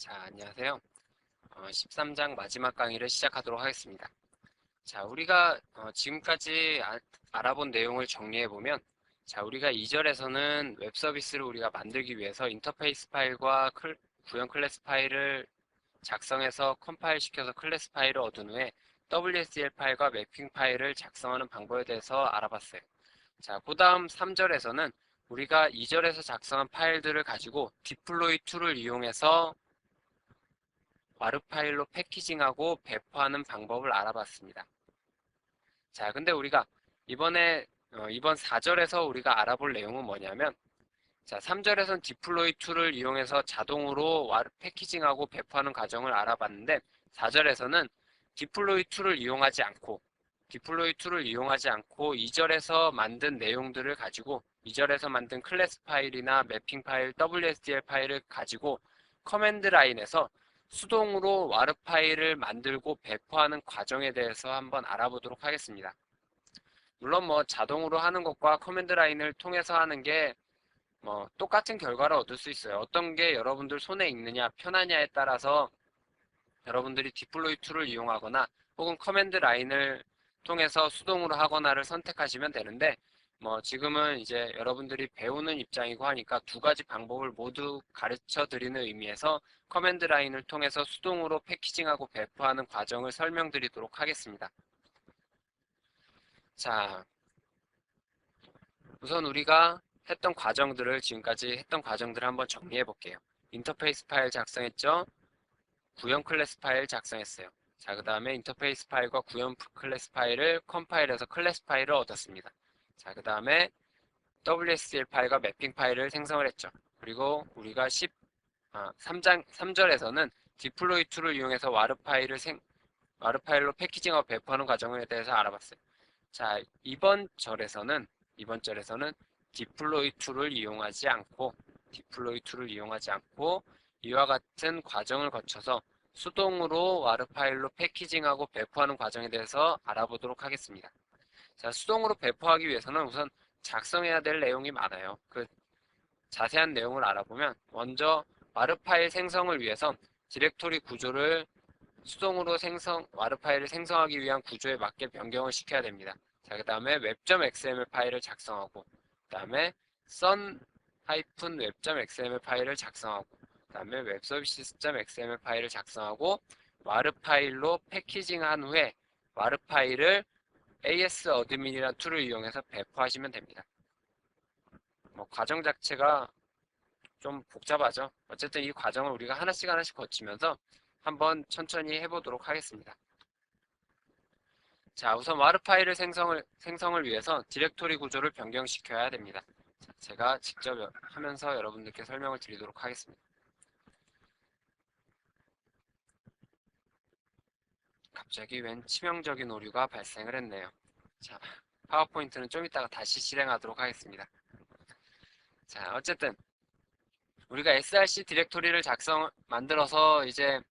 자, 안녕하세요. 13장 마지막 강의를 시작하도록 하겠습니다. 자, 우리가 지금까지 알아본 내용을 정리해보면, 자, 우리가 2절에서는 웹 서비스를 우리가 만들기 위해서 인터페이스 파일과 구형 클래스 파일을 작성해서 컴파일 시켜서 클래스 파일을 얻은 후에 WSDL 파일과 매핑 파일을 작성하는 방법에 대해서 알아봤어요. 자, 그 다음 3절에서는 우리가 2절에서 작성한 파일들을 가지고 디플로이 툴을 이용해서 와르 파일로 패키징하고 배포하는 방법을 알아봤습니다. 자, 근데 우리가 이번 4절에서 우리가 알아볼 내용은 뭐냐면, 자, 3절에선 디플로이 툴을 이용해서 자동으로 와르 패키징하고 배포하는 과정을 알아봤는데, 4절에서는 디플로이 툴을 이용하지 않고 2절에서 만든 내용들을 가지고 2절에서 만든 클래스 파일이나 매핑 파일, WSDL 파일을 가지고 커맨드 라인에서 수동으로 와르 파일을 만들고 배포하는 과정에 대해서 한번 알아보도록 하겠습니다. 물론 자동으로 하는 것과 커맨드 라인을 통해서 하는 게 똑같은 결과를 얻을 수 있어요. 어떤 게 여러분들 손에 있느냐, 편하냐에 따라서 여러분들이 디플로이 툴을 이용하거나 혹은 커맨드 라인을 통해서 수동으로 하거나를 선택하시면 되는데, 지금은 이제 여러분들이 배우는 입장이고 하니까 두 가지 방법을 모두 가르쳐 드리는 의미에서 커맨드 라인을 통해서 수동으로 패키징하고 배포하는 과정을 설명드리도록 하겠습니다. 자, 우선 우리가 지금까지 했던 과정들을 한번 정리해 볼게요. 인터페이스 파일 작성했죠? 구형 클래스 파일 작성했어요. 자, 그 다음에 인터페이스 파일과 구형 클래스 파일을 컴파일해서 클래스 파일을 얻었습니다. 자, 그 다음에 WSDL 파일과 매핑 파일을 생성을 했죠. 그리고 우리가 3절에서는 디플로이 툴을 이용해서 와르 파일로 패키징하고 배포하는 과정에 대해서 알아봤어요. 자, 이번 절에서는 디플로이 툴을 이용하지 않고 이와 같은 과정을 거쳐서 수동으로 와르 파일로 패키징하고 배포하는 과정에 대해서 알아보도록 하겠습니다. 자, 수동으로 배포하기 위해서는 우선 작성해야 될 내용이 많아요. 그 자세한 내용을 알아보면 먼저 와르 파일 생성을 위해서 디렉토리 구조를 수동으로 와르 파일을 생성하기 위한 구조에 맞게 변경을 시켜야 됩니다. 자, 그 다음에 web.xml 파일을 작성하고, 그 다음에 sun-web.xml 파일을 작성하고, 그 다음에 webservices.xml 파일을 작성하고, 와르 파일로 패키징한 후에 와르 파일을 asadmin이라는 툴을 이용해서 배포하시면 됩니다. 과정 자체가 좀 복잡하죠. 어쨌든 이 과정을 우리가 하나씩 거치면서 한번 천천히 해보도록 하겠습니다. 자, 우선 와르 파일을 생성을 위해서 디렉토리 구조를 변경시켜야 됩니다. 자, 제가 직접 하면서 여러분들께 설명을 드리도록 하겠습니다. 갑자기 웬 치명적인 오류가 발생을 했네요. 자, 파워포인트는 좀 이따가 다시 실행하도록 하겠습니다. 자, 어쨌든 우리가 src 디렉토리를 만들어서 이제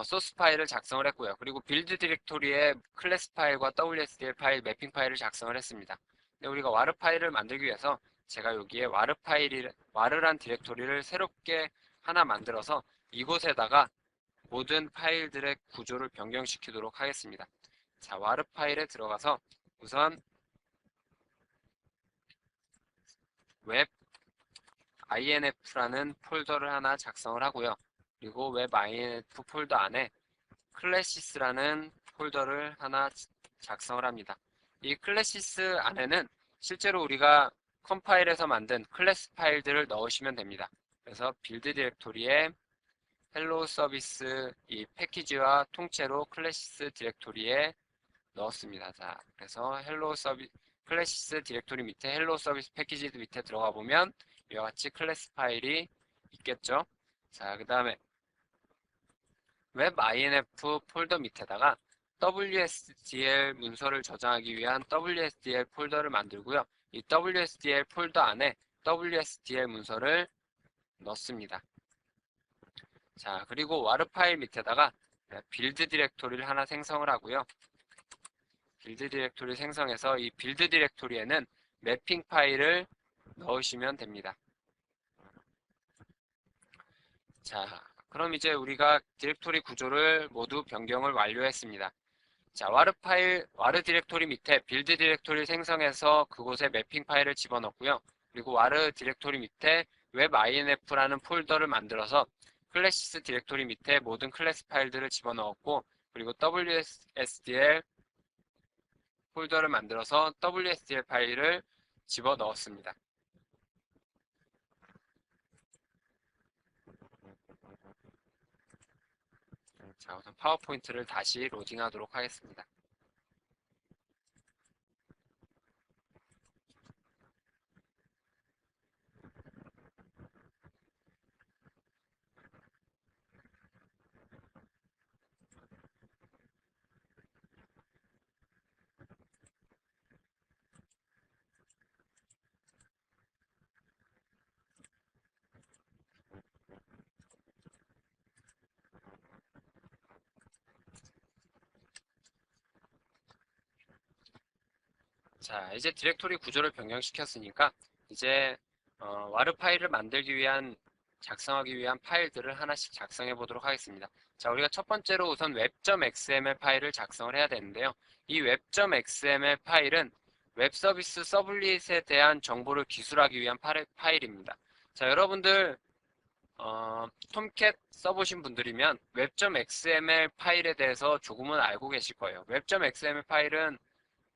소스 파일을 작성을 했고요. 그리고 빌드 디렉토리에 클래스 파일과 WSDL 파일, 매핑 파일을 작성을 했습니다. 근데 우리가 와르 파일을 만들기 위해서 제가 여기에 와르란 디렉토리를 새롭게 하나 만들어서 이곳에다가 모든 파일들의 구조를 변경시키도록 하겠습니다. 자, 와르 파일에 들어가서 우선 웹 inf라는 폴더를 하나 작성을 하고요. 그리고 웹 inf 폴더 안에 클래시스라는 폴더를 하나 작성을 합니다. 이 클래시스 안에는 실제로 우리가 컴파일해서 만든 클래스 파일들을 넣으시면 됩니다. 그래서 빌드 디렉토리에 헬로 서비스 이 패키지와 통째로 클래시스 디렉토리에 넣었습니다. 자, 그래서 클래시스 디렉토리 밑에 헬로 서비스 패키지 밑에 들어가 보면 이와 같이 클래스 파일이 있겠죠. 자, 그 다음에 웹 inf 폴더 밑에다가 WSDL 문서를 저장하기 위한 WSDL 폴더를 만들고요. 이 WSDL 폴더 안에 WSDL 문서를 넣습니다. 자, 그리고 와르 파일 밑에다가 빌드 디렉토리를 하나 생성을 하고요. 빌드 디렉토리 생성해서 이 빌드 디렉토리에는 매핑 파일을 넣으시면 됩니다. 자, 그럼 이제 우리가 디렉토리 구조를 모두 변경을 완료했습니다. 자, 와르 디렉토리 밑에 빌드 디렉토리 생성해서 그곳에 매핑 파일을 집어넣고요. 그리고 와르 디렉토리 밑에 웹 inf라는 폴더를 만들어서 클래시스 디렉토리 밑에 모든 클래스 파일들을 집어넣었고, 그리고 WSDL 폴더를 만들어서 WSDL 파일을 집어넣었습니다. 자, 우선 파워포인트를 다시 로딩하도록 하겠습니다. 자, 이제 디렉토리 구조를 변경시켰으니까 이제 와르 파일을 만들기 위한 작성하기 위한 파일들을 하나씩 작성해 보도록 하겠습니다. 자, 우리가 첫 번째로 우선 web.xml 파일을 작성을 해야 되는데요. 이 web.xml 파일은 웹 서비스 서블릿에 대한 정보를 기술하기 위한 파일입니다. 자, 여러분들 톰캣 써보신 분들이면 web.xml 파일에 대해서 조금은 알고 계실 거예요. web.xml 파일은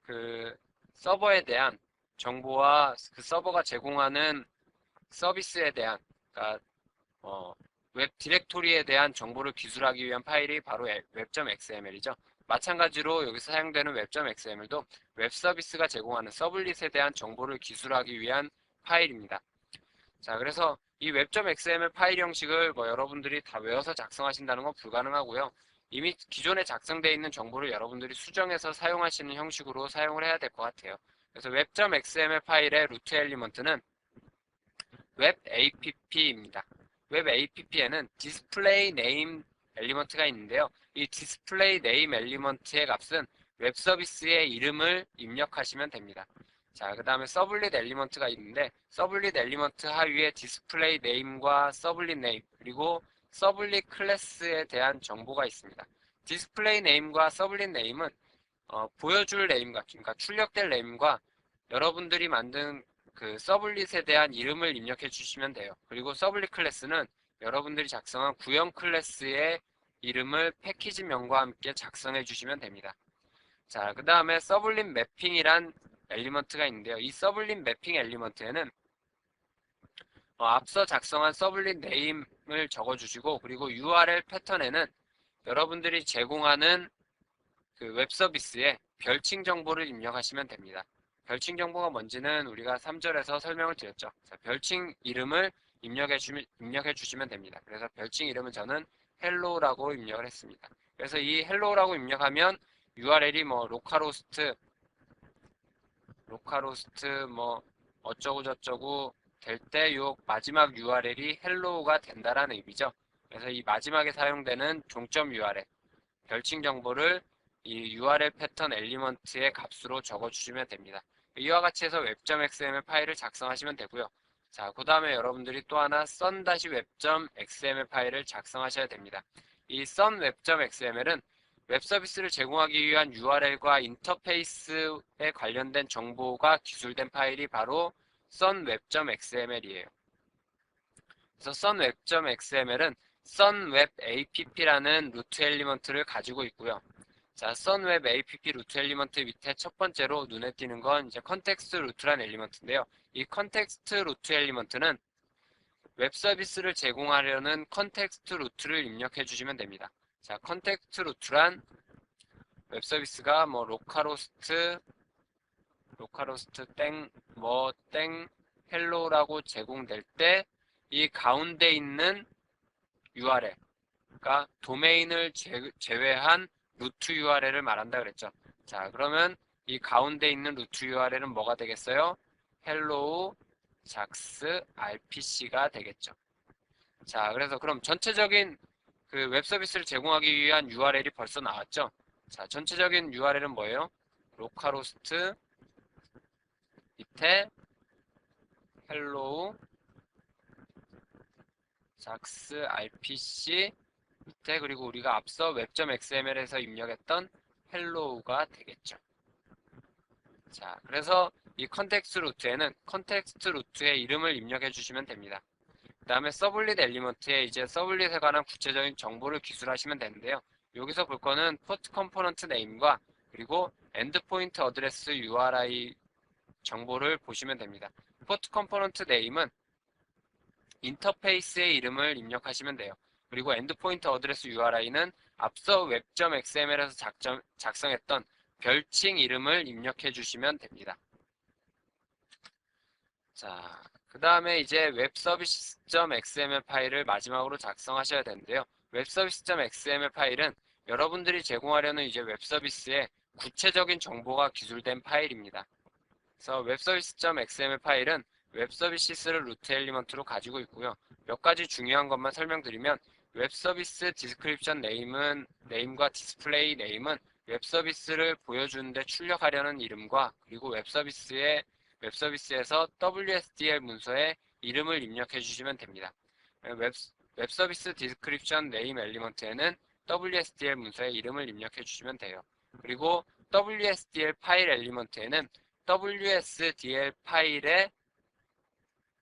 그 서버에 대한 정보와 그 서버가 제공하는 서비스에 대한, 그러니까 웹 디렉토리에 대한 정보를 기술하기 위한 파일이 바로 web.xml이죠. 마찬가지로 여기서 사용되는 web.xml도 웹 서비스가 제공하는 서블릿에 대한 정보를 기술하기 위한 파일입니다. 자, 그래서 이 web.xml 파일 형식을 여러분들이 다 외워서 작성하신다는 건 불가능하고요. 이미 기존에 작성되어 있는 정보를 여러분들이 수정해서 사용하시는 형식으로 사용을 해야 될 것 같아요. 그래서 web.xml 파일의 루트 엘리먼트는 webapp입니다. webapp에는 display name 엘리먼트가 있는데요. 이 display name 엘리먼트의 값은 웹 서비스의 이름을 입력하시면 됩니다. 자, 그 다음에 서블릿 엘리먼트가 있는데 서블릿 엘리먼트 하위에 디스플레이 네임과 서블릿 네임 그리고 서블릿 클래스에 대한 정보가 있습니다. 디스플레이 네임과 서블릿 네임은 보여줄 네임과 그러니까 출력될 네임과 여러분들이 만든 그 서블릿에 대한 이름을 입력해 주시면 돼요. 그리고 서블릿 클래스는 여러분들이 작성한 구형 클래스의 이름을 패키지명과 함께 작성해 주시면 됩니다. 자, 그 다음에 서블릿 매핑이란 엘리먼트가 있는데요. 이 서블릿 매핑 엘리먼트에는 앞서 작성한 서블릿 네임을 적어주시고 그리고 URL 패턴에는 여러분들이 제공하는 그 웹 서비스에 별칭 정보를 입력하시면 됩니다. 별칭 정보가 뭔지는 우리가 3절에서 설명을 드렸죠. 자, 별칭 이름을 입력해 주시면 됩니다. 그래서 별칭 이름은 저는 hello라고 입력을 했습니다. 그래서 이 hello라고 입력하면 URL이 로컬호스트 어쩌고 저쩌고 될 때 요 마지막 URL이 hello가 된다라는 의미죠. 그래서 이 마지막에 사용되는 종점 URL 별칭 정보를 이 URL 패턴 엘리먼트의 값으로 적어주시면 됩니다. 이와 같이 해서 web.xml 파일을 작성하시면 되고요. 자, 그 다음에 여러분들이 또 하나 sun-web.xml 파일을 작성하셔야 됩니다. 이 sun-web.xml은 웹 서비스를 제공하기 위한 URL과 인터페이스에 관련된 정보가 기술된 파일이 바로 sunweb.xml이에요. 그래서 sunweb.xml은 sunwebapp라는 루트 엘리먼트를 가지고 있고요. 자, sunwebapp 루트 엘리먼트 밑에 첫 번째로 눈에 띄는 건 이제 컨텍스트 루트라는 엘리먼트인데요. 이 컨텍스트 루트 엘리먼트는 웹 서비스를 제공하려는 컨텍스트 루트를 입력해 주시면 됩니다. 자, 컨텍스트 루트란 웹 서비스가 로컬호스트 땡 헬로라고 제공될 때 이 가운데 있는 URL, 그러니까 도메인을 제외한 루트 URL을 말한다 그랬죠. 자, 그러면 이 가운데 있는 루트 URL은 뭐가 되겠어요? hello jax rpc가 되겠죠. 자, 그래서 그럼 전체적인 그 웹 서비스를 제공하기 위한 URL이 벌써 나왔죠. 자, 전체적인 URL은 뭐예요? 로컬호스트 밑에 hello JAX RPC 밑에 그리고 우리가 앞서 web.xml에서 입력했던 hello가 되겠죠. 자, 그래서 이 컨텍스트 루트에는 컨텍스트 루트의 이름을 입력해 주시면 됩니다. 그 다음에 서블릿 엘리먼트에 이제 서블릿에 관한 구체적인 정보를 기술하시면 되는데요. 여기서 볼 거는 포트 컴포넌트 네임과 그리고 엔드포인트 어드레스 URI 정보를 보시면 됩니다. 포트 컴포넌트 네임은 인터페이스의 이름을 입력하시면 돼요. 그리고 엔드포인트 어드레스 URI는 앞서 web.xml에서 작성했던 별칭 이름을 입력해 주시면 됩니다. 자, 그 다음에 이제 웹서비스.xml 파일을 마지막으로 작성하셔야 되는데요. 웹서비스.xml 파일은 여러분들이 제공하려는 이제 웹서비스에 구체적인 정보가 기술된 파일입니다. 그래서 웹서비스.xml 파일은 웹서비스를 루트 엘리먼트로 가지고 있고요. 몇 가지 중요한 것만 설명드리면 웹서비스 디스크립션 네임과 디스플레이 네임은 웹서비스를 보여주는데 출력하려는 이름과 그리고 웹서비스에서 WSDL 문서에 이름을 입력해 주시면 됩니다. 웹서비스 디스크립션 네임 엘리먼트에는 WSDL 문서에 이름을 입력해 주시면 돼요. 그리고 WSDL 파일 엘리먼트에는 WSDL 파일의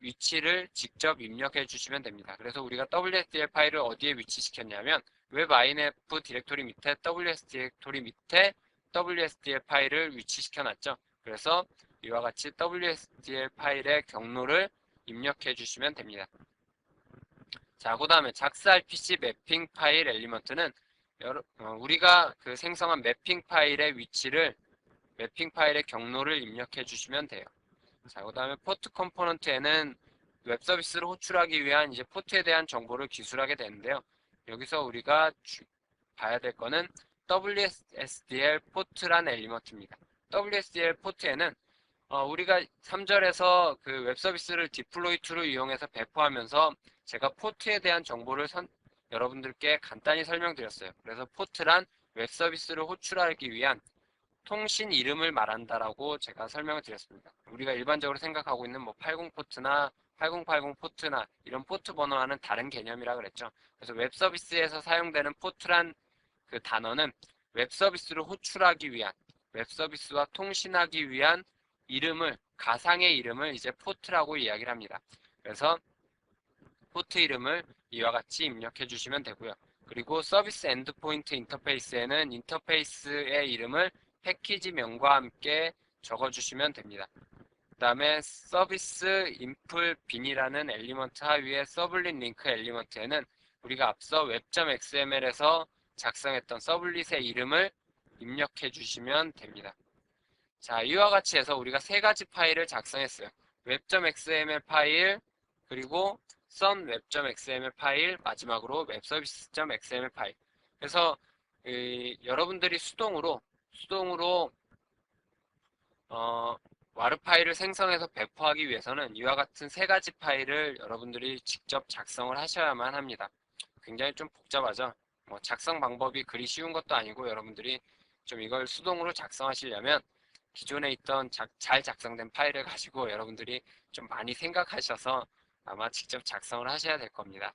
위치를 직접 입력해 주시면 됩니다. 그래서 우리가 WSDL 파일을 어디에 위치시켰냐면 웹inf 디렉토리 밑에 WS 디렉토리 밑에 WSDL 파일을 위치시켜 놨죠. 그래서 이와 같이 WSDL 파일의 경로를 입력해 주시면 됩니다. 자, 그 다음에 JAX RPC 매핑 파일 엘리먼트는 우리가 그 생성한 매핑 파일의 위치를 매핑 파일의 경로를 입력해 주시면 돼요. 자, 그 다음에 포트 컴포넌트에는 웹 서비스를 호출하기 위한 이제 포트에 대한 정보를 기술하게 되는데요. 여기서 우리가 봐야 될 거는 WSDL 포트란 엘리먼트입니다. WSDL 포트에는 우리가 3절에서 그 웹 서비스를 디플로이 툴을 이용해서 배포하면서 제가 포트에 대한 정보를 여러분들께 간단히 설명드렸어요. 그래서 포트란 웹 서비스를 호출하기 위한 통신 이름을 말한다라고 제가 설명을 드렸습니다. 우리가 일반적으로 생각하고 있는 뭐 80 포트나 8080 포트나 이런 포트 번호와는 다른 개념이라 그랬죠. 그래서 웹 서비스에서 사용되는 포트란 그 단어는 웹 서비스를 호출하기 위한 웹 서비스와 통신하기 위한 이름을 가상의 이름을 이제 포트라고 이야기를 합니다. 그래서 포트 이름을 이와 같이 입력해 주시면 되고요. 그리고 서비스 엔드포인트 인터페이스에는 인터페이스의 이름을 패키지명과 함께 적어주시면 됩니다. 그 다음에 서비스 인풀 빈이라는 엘리먼트 하위의 서블릿 링크 엘리먼트에는 우리가 앞서 web.xml에서 작성했던 서블릿의 이름을 입력해 주시면 됩니다. 자, 이와 같이 해서 우리가 세 가지 파일을 작성했어요. web.xml 파일, 그리고 sun web.xml 파일, 마지막으로 웹서비스.xml 파일. 그래서 여러분들이 수동으로 와르 파일을 생성해서 배포하기 위해서는 이와 같은 세 가지 파일을 여러분들이 직접 작성을 하셔야만 합니다. 굉장히 좀 복잡하죠. 뭐 작성 방법이 그리 쉬운 것도 아니고 여러분들이 좀 이걸 수동으로 작성하시려면 기존에 있던 잘 작성된 파일을 가지고 여러분들이 좀 많이 생각하셔서 아마 직접 작성을 하셔야 될 겁니다.